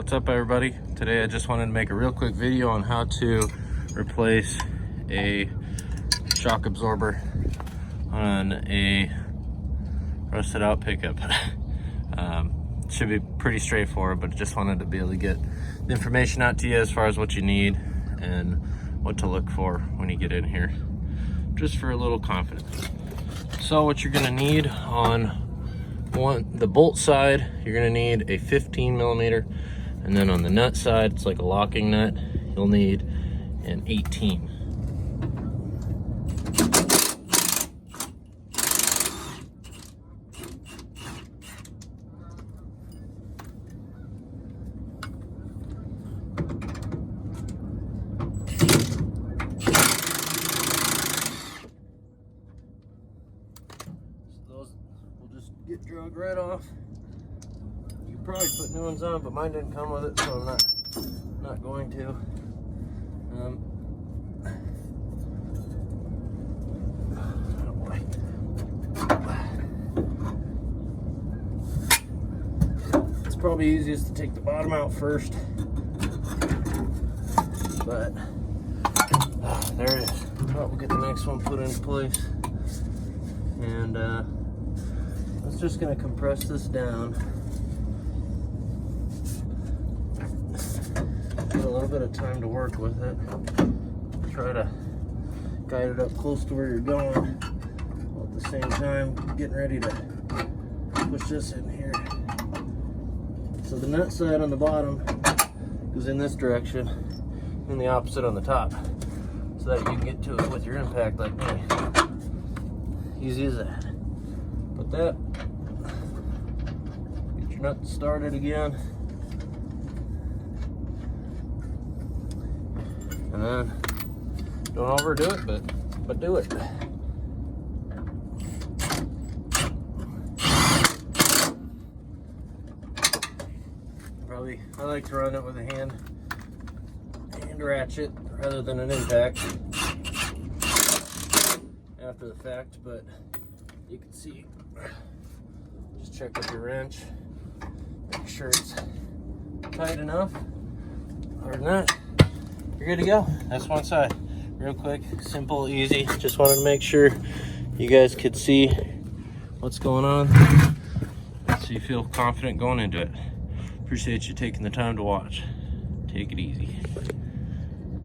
What's up, everybody? Today I just wanted to make a real quick video on how to replace a shock absorber on a rusted out pickup. Should be pretty straightforward, but just wanted to be able to get the information out to you as far as what you need and what to look for when you get in here, just for a little confidence. So what you're gonna need on the bolt side, you're gonna need a 15 millimeter, and then on the nut side, it's like a locking nut, you'll need an 18. Get drug right off. You could probably put new ones on, but mine didn't come with it, so I'm not going to. Oh boy. It's probably easiest to take the bottom out first, but there it is. We'll get the next one put into place, and it's just going to compress this down. Get a little bit of time to work with it. Try to guide it up close to where you're going, while at the same time getting ready to push this in here. So the nut side on the bottom goes in this direction, and the opposite on the top, so that you can get to it with your impact like me. Easy as that. Put that, get your nut started again, and then don't overdo it, but do it. I like to run it with a hand ratchet rather than an impact after the fact, but you can see, just check with your wrench, make sure it's tight enough. Other than that, you're good to go. That's one side. Real quick, simple, easy. Just wanted to make sure you guys could see what's going on, so you feel confident going into it. Appreciate you taking the time to watch. Take it easy.